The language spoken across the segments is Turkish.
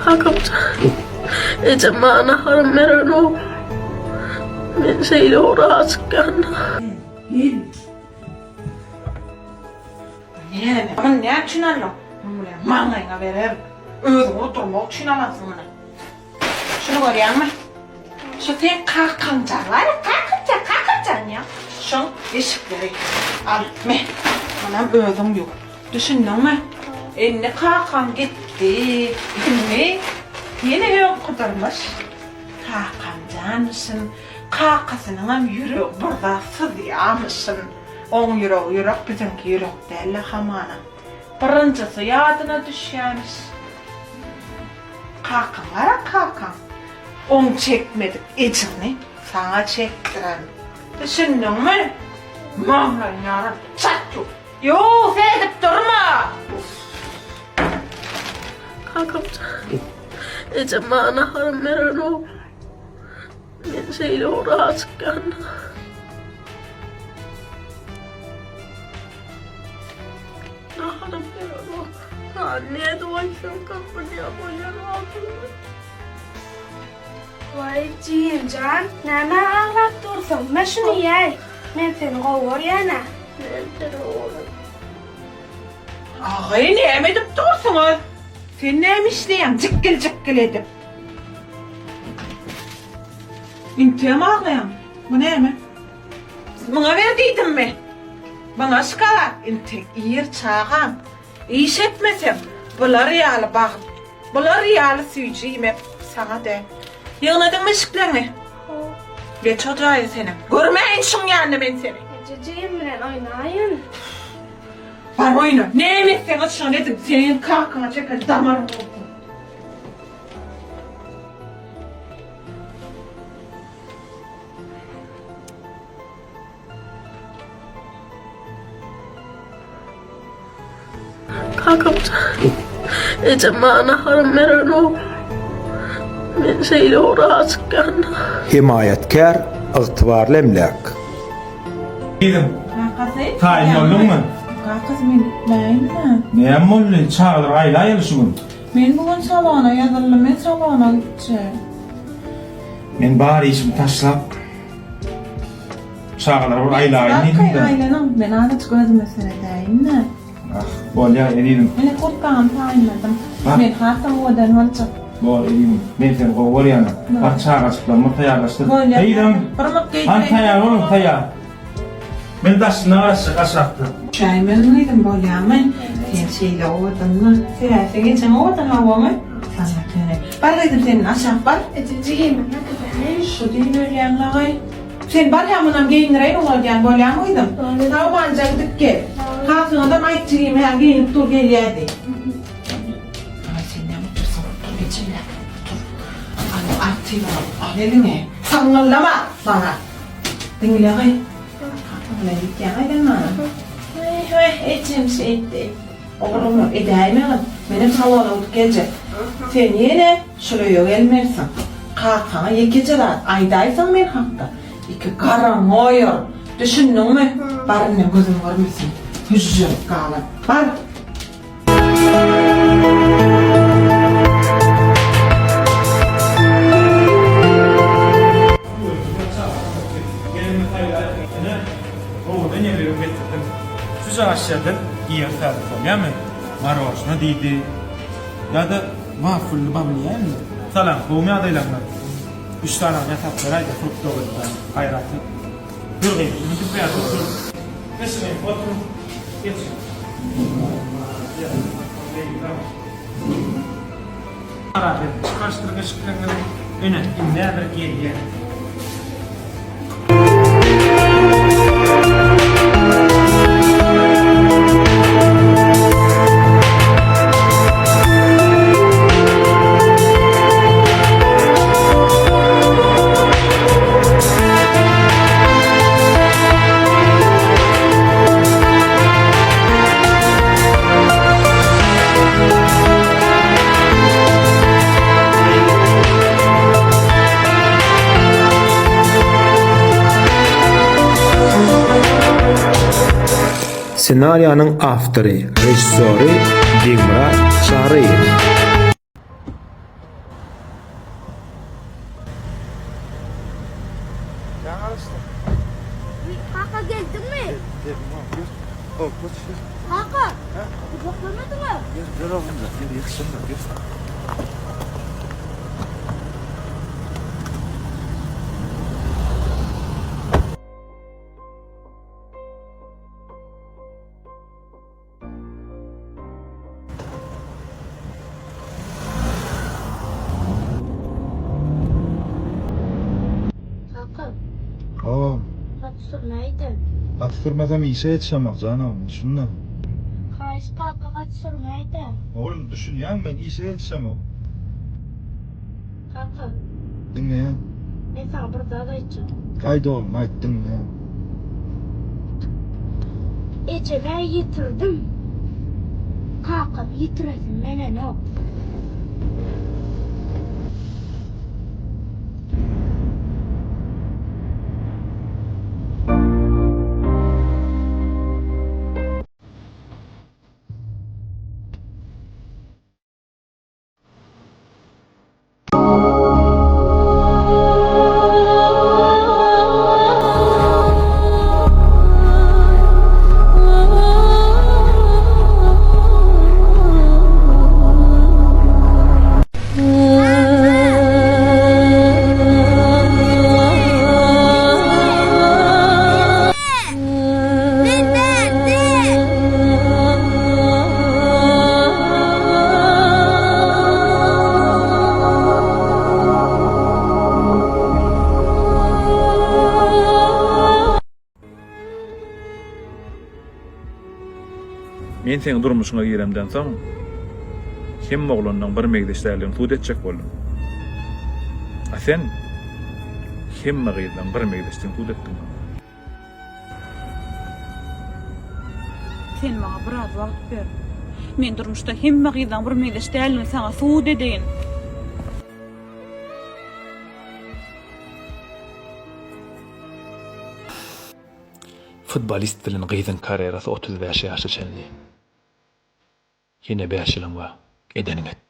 Kalkıptı. Ecem bana harım veren o. Men şeyle uğrağa çıkkandı. Aman ne için alın? Mağlayına verir. Özüm oturmak için alasın bunu. Şunu görüyor musun? Şu tek kalkanca var. Kalkanca ya. Şu eşikleri al. Anam özüm yok. Düşündün mü? Ne kalkan gitti. Ne? Yine yok kudurmuş. Kalkancanmışsın. Kalkasının yüreği burada sızıyamışsın. On yürek bizimki yürek değil hamana. Birincisi yadına düşüyormuş. Kalkan var kalkan. On çekmedik içini sana çektiren. Düşündün mü? Mağlan yarın çatçuk. Yok edip durma. Kalkıptı. Ecem bana harım veren o. Men şeyle uğrağa çıkkandı. Harım veren o. Anneye dolaşıyorum kapıya boyan altında. Vay Cihan, näme ağlap dursun? Ben şunu yey. Men seni gowaryana. Men seni oğlum. Ağay ne edip dursunuz? Sen neymişleyen cıkkıl edip. İntiham ağlayan. Bu ne mi? Bana verdiydim mi? Bana skala. İntek iyir çağın. İş etmesem. Bular yağlı bağım. Bular yağlı suyucuyum hep sana de. Yığınadın mı ışıklarını? Ve çocuğa senin. Görmeyin şun yanına ben seni. Ciciğim bilen oynayın. Var oyunu. Ne emekten açın dedim. Senin kalkına çeker damarın olsun. Kalkıptı. Ecem bana harım veren o. Men şeyle uğrağa çıkkandı. Himayetkar, ıgtibarlı emlak. Dedim, Kakası? tayin oldun mu? Kakası ben gitmeyin mi? Neyem oldu? Çağılır ayla ayılışımın. Ben bugün sabahına yazılım, ben sabahına gideceğim. Ben bari işimi taşlap. Çağılır ayla aylaydım da. Aylanım, ben adet gözüm meseledeyim de. Ah, bol ya ediydim. Ben kurtkan tayinledim. Ha? Ben hatta odan olacak. Bol ediydim. Ben seni kovur yana. Bak çağa açıklanma tayar açtı. Eydim. Parmak Han tayar oğlum tayar. Ben taşına arası kaçaktı. Çay mezunuydım bol yamen. Sen şeyle odanla. Sen geçen odan havamı. Sana tane. Barlaydım senin aşağı var. Ciciğim ne kadar? Şu değil öyle yanlağay. Sen bar yamınam giyinireyim olacaksın bol yamıydım. Tava bancaktık gel. Kalkın adam ayıtçıyım her giyinip dur gel yedi. Ay sen ne mutlusun dur geçinle. Dur. Hani artıyım al eline. Sangıllama bana. Dinle kay. Kalkın git ya aydan bana. Ay içim şey etti. Oğlum edeyim ya. Benim salona oturup gelecek. Sen yine şuraya gelmersin. Kalkana yekeceler. Aydaysan ben hakta. İki karan oyur. Düşündün mü? Barınla gözüm görmesin. Hüccür kalın. Bar. Şu aşağıdan iyi tarif oluyor mu? Marojna deydi. Ya da mahfullu bamliye mi? Salam, kovmi adaylanlar. 3 tane yataklar ayda frukt doğrudan hayratı. Dur gayet, bunu bir yerde dur. Mesela oturun, geçin. Arada çıkarıştırıcı çıkıranları yönettiğinde bir geriye. Senaryonun avtori, rejissori Dimra Shariyev. Hakan, kucaklamadın mı? Gel oğlum da. Gel yakışınlar. Gel. Hakan, Aa, kaçırmaydın. at sürmesem işe yetişemem canım. Şundan. Kayıs parka kaçırmaydın. Oğlum düşün ya ben işe yetişemem. Hakan, Dinle ya. ben sana bir daha dayıcım. Haydi oğlum haydi dinle ya. Ece ben yitirdim. Hakan yitiresin bana ne? Men seň durmuşyňa giremden soň hem oglanyň bir megdeşlerligiň tuğ etjek boldum. A sen hemme gyýdan bir megdeşden tuğ etdiň. Sen maňa biraz wagt ber. Men durmuşda hemme gyýdan bir megdeş dälini saňa suwd edeýin. Futbolist bilen gyzyň karierasy 35 ýaşa çeldi. Ýene 5 ýylyň bar. Edenin et.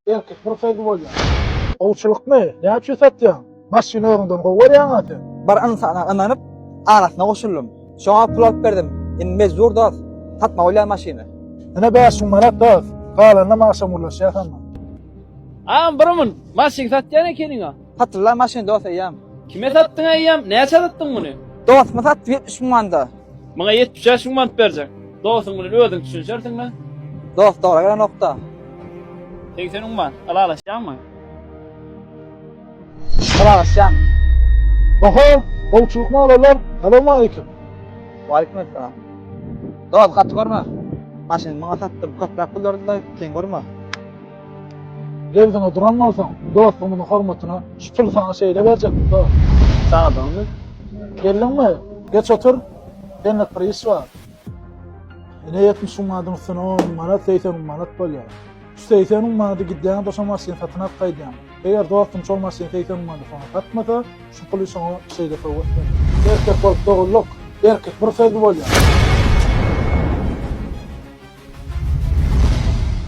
Erkek profil bolýar. Owçulukmy? Näçe satýan? Maşyna öňden gowarýan aty. Bir insana ynanyp arasyna goşuldum. Şoňa pul alyp berdim. Indi mezur da satma bolýar maşyny. Ene 5 manat da galana maşam ulaşýar. Am birumun, maşyny satýan ekeniňa. Satdylar maşyny dost eýem. Kime satdyň eýem? Näçe satdyň muny? Dostmy satdy 70 manda. Maňa 70 manat berjek. Dostuň bilen özüň düşünşersiňmi? Dost dogry gelen nokta. 80 manat. Alalaşýarmy? Alalaşýam. Oho, owçulukmy alarlar. Assalamu alaykum. Wa alaykum assalam. Dost gatdy görme. Maşyny maňa satdym. Köprak pullardy sen görme. Geldiňe duranmasaň, dostumyň hormatyna şu pul saňa şeýle berjek. Saňa döňdü. Geldingmi? Geç otur. Dennet bir iş var. Ene 70 manatyň üstüne 10 manat, 80 manat bolýar. Şu 80 manaty gidýän başa maşyn satyna gaýdýan. Eger dostum şol maşyn 80 manat sana satmasa, şu puly şoňa şeýle berýär. Erkek bolup doguluk, erkek bir söz bolýar.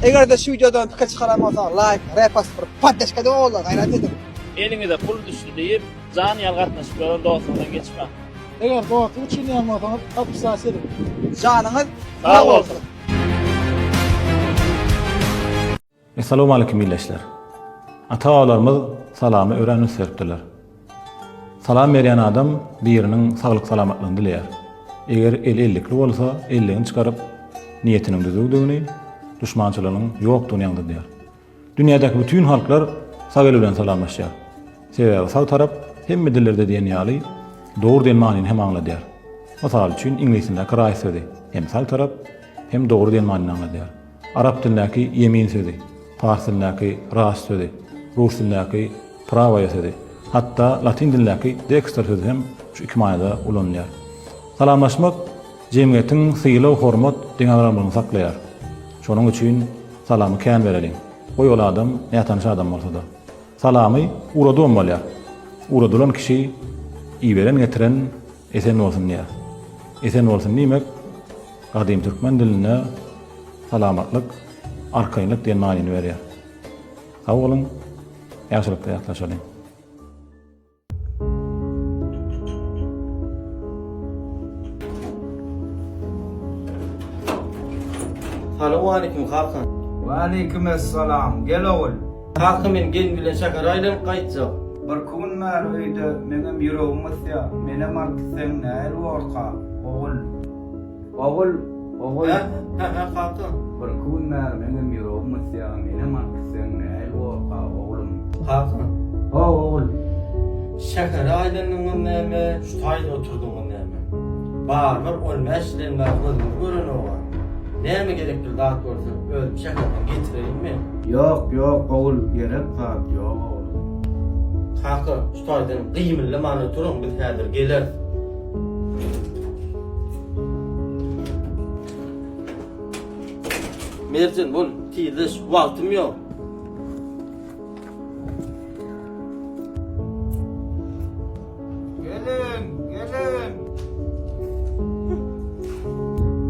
Eger de şu videodan pikir çıkaramasan like, repost, paylaşka da olur. Gayret edin. Eliňize pul düşdi diýip, jan ýalgatnaşyp gören dostuňdan geçme. Eger dostum üçin ýalmasaň, atpysas edin. Janyňyz Sag bolsun. Assalamu alaykum milletler. Ata-owalarymyz salamy öwrenip serpdiler. Salam berýän adam biriniň saglyk salamatlygyny dileýär. Eger el ellikli bolsa, elligini çykaryp niýetiniň düzgünligini, düşmançylygynyň ýokdugyny ýaňdyrýar. Dünýädäki bütün halklar sag el bilen salamlaşýar. Sebäbi sag tarap hemme dillerde diýen ýaly dogry diýen manyny hem aňladýar. Masal üçin inglisiňde right sözi hem sag tarap hem dogry diýen manyny aňladýar. Arap dilindäki yemin sözi, fars dilindäki rast sözi, rus dilindäki prava sözi, hatta latin dilindäki dexter sözi hem şu iki manada ulanýar. Salamlaşmak jemgyýetiň syýlaw hormat diňagramyny saklaýar. Şonuň üçin salamy kän bereliň. O ýol adam näme tanış adam bolsa da. Salamy uradym bolýar. Uradylan kişi iýberen getiren esen bolsun diýär. Esen bolsun diýmek gadym türkmen diline salamatlyk, arkaýynlyk diýen manyny berýär. Sag bolun. Ýagşylykda ýaklaşalyň. Salamu aleyküm Hakan. Ve aleykümselam. Gel oğul. Hakan men gelin bilen şakar aylan qaytsa. Bir kun mer öýde meňem ýüregim ýa. Mene marksen näil orqa. Oğul. Oğul. Oğul. Ha Hakan. Bir kun mer meňem ýüregim ýa. Mene marksen näil orqa. Oğlum. Hakan. Oğul. Şakar aylanlyň näme? Şu taýda oturdyň näme? Bar olmaşlyň gaýdyň gören owa. Näme gerekdir daha doğrusu ölüp şakardan getireyim mi? Yok yok oğul gerek zat yok oğul. Hakan şu taýdan gymyly many turun biz häzir geler. Mersin bol tiýdiş wagtym ýok. Gelin, gelin.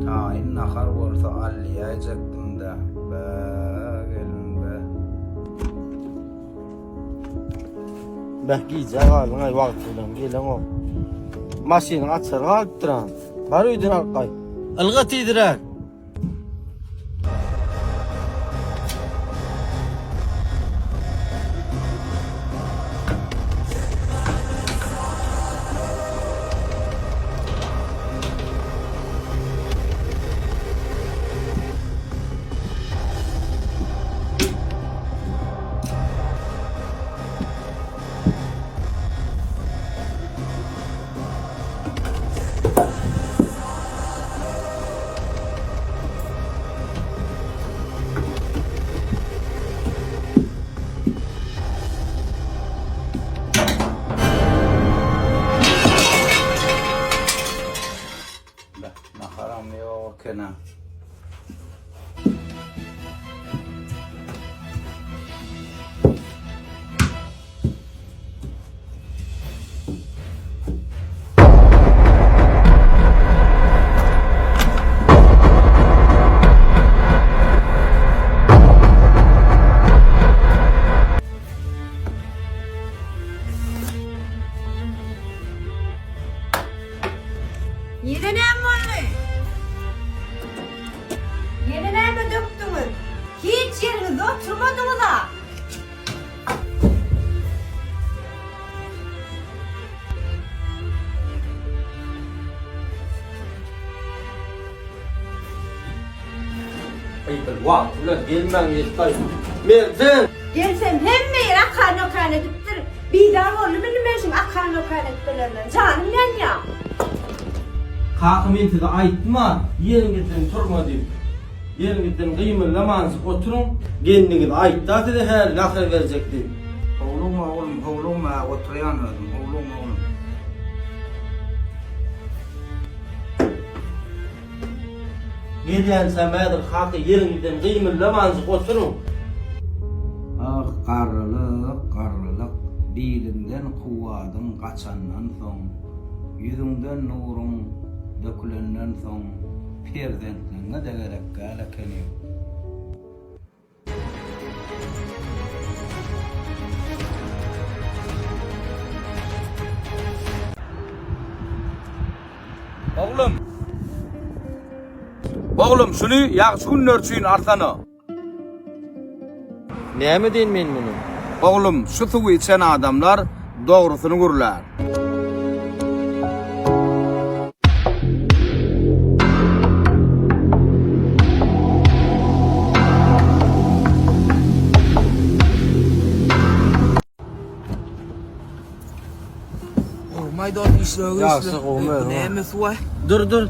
Tayin nahar bolsa alliyajaktym da. Ba, gelin be. Belki jagalyň ay wagtydan gelen o. Maşyny açar galyp duran. Bar öýden alqay. Ilga tiýdirer. Naharam yok kena. Yerine mi var? Yerine mi döktünüz? Hiç yerinizde oturmadınız ha. Ayıpır wagt ulan gelmän ýetdi. Mersin. Gelsem hemme yer akarna dipdir. Bidar bolmy men şuň akarna dipdirler. Canım men ya. Hakan men size aýtma, ýeriňizden turma diýip. Ýeriňizden gymylamaňyz oturun, gendiňiz aýtda dedi her nahar berjekdi. Oğlum oğlum oğlum oturuyan öldüm. Oğlum oğlum. Gelýän sämädir Hakan ýeriňizden gymylamaňyz oturun. Ah qarlylyk dilinden kuwadyň gaçandan soň yüzüňden nuruň dökülenden soň perzentliňe degerek galakany. Oğlum. Oğlum şunu ýagşy günler üçin artana. Näme diýin men muny? Oğlum şu suwy içen adamlar dogrusyny gürler. Maýdan işleri näme suwa? Dur.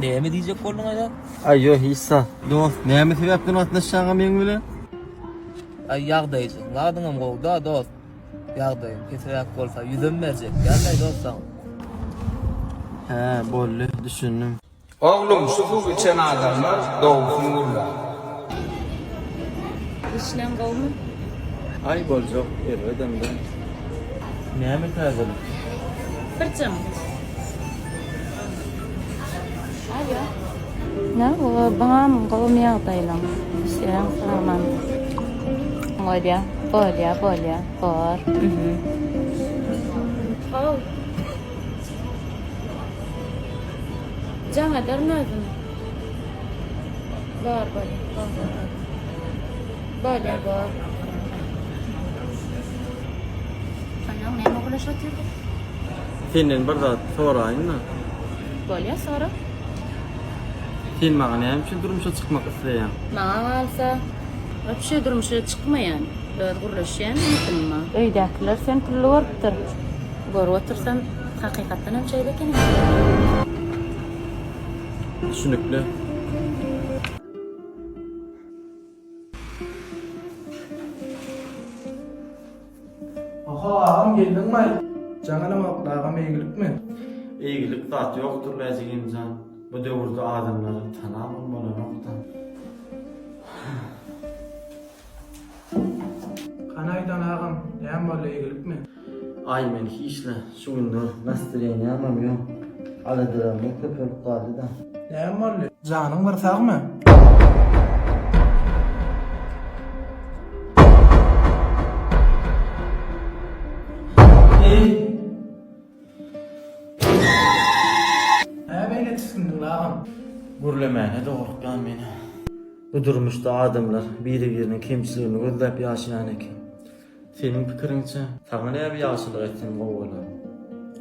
Näme diýjek boldun aýda? Ay yo hissa. Dost, näme sebäpden atnaşýaňa men bilen? Ay ýagdaýjy. Ladyňam gowda dost. Ýagdaý keserak bolsa ýüzüm berjek. Gelmeý dostum. He, bolly, düşündüm. Oğlum şu suwy içen adamlar dogrusyny gürler. İşlen gowmy? Ay boljak, erwedem de. Näme täze? Birçem. Ne o bana mı kavmi yağdaylan. Sen aman. Bolya, bor. Al. Can'a dernadın. Var. Bolya. Anam ne oklaşatıyor? Senden bir zat sorayım mı? Bolya sonra. Sen bana hem şu durmuşa çıkmak isteyen. Bana alsa bir şey durmuşa çıkmayan. Böyle gurlaşan mı? Öydekiler sen pullu varıptır. Görüp otursan hakikaten hem şeyde kenin. Düşünükli. Aha ağam geldin mi? Cananım ağam eğilik mi? İyilik zat yoktur lezigimcan. Bu döwürde adamları tanamam bana nokta. Kanaydan ağam, yan böyle eğilik mi? Ay men hiçle şu gündür nastireyni amam yok. Aladıramı köpürüp kaldı da. Yan böyle? Canın var sağ mı? Böyle tiskindin ağam. Gürlemene de korkkan meni. Bu durmuşda adamlar biri-birinin kemçiliğini gözlep yaşayan ekin. Senin pikirinçe, sana ne bir yaşlılık etsin gowalar?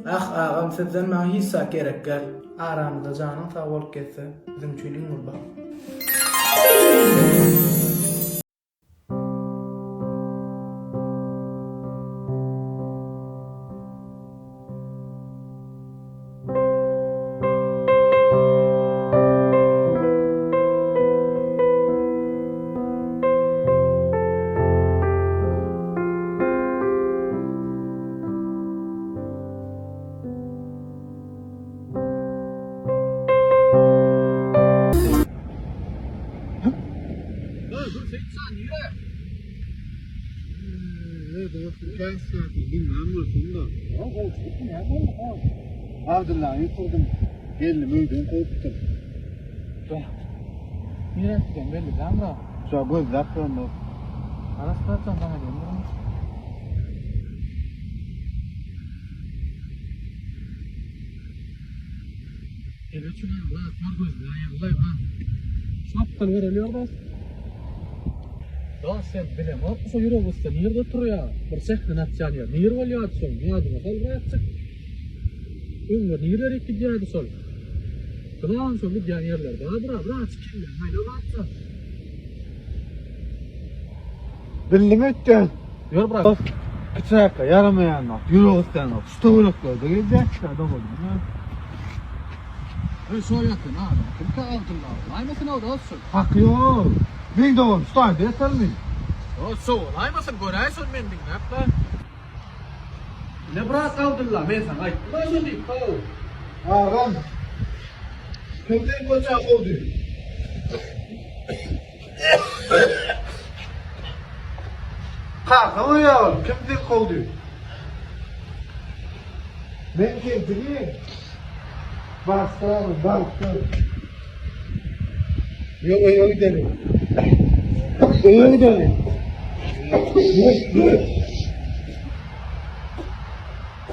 Ah ağam sizden bana hissa gerek gel. Aramızda canın sağ olup geçse bizim çölün olur bak. Abdullah'ı yuturdum. Geldim öydüm koptum. Niye etken belli değil mi? Şu an göz yapıyorum da. Aras parçam bana gelmiyor. Evet şuna Allah var gözle ayarlayın ha. Şapkal veriliyor da. Daha sen bilem o şu yürü usta nerede duruyor? Bir sehne atsan ya. Nir oluyor son. Yadıma kalmayacak. Ömür nereye gidiyordu sol? Kılan son bir yerler. Bırak çıkıyor. Haydi baksana. Bildim etken. Yürü bırak. Kıçaka yaramayan bak. Yürü usta bak. Stoğluklarda gidecek adam oldu. Soyatın ha. Kim kaldı lan? Aymasın o da olsun. Hakkı yok. Ben de oğlum. Staydı yeter mi? Olsun. Aymasın göreysin ben dinlep lan. Ne bırak kaldın lan ben sana. Ay. Nasıl diyeyim? Ağam. Kimden koçak oldu? Kalk ama ya. Kimden oldu? Ben kimdim? Bastıralım, bastır. Yok gidelim. Yok gidelim.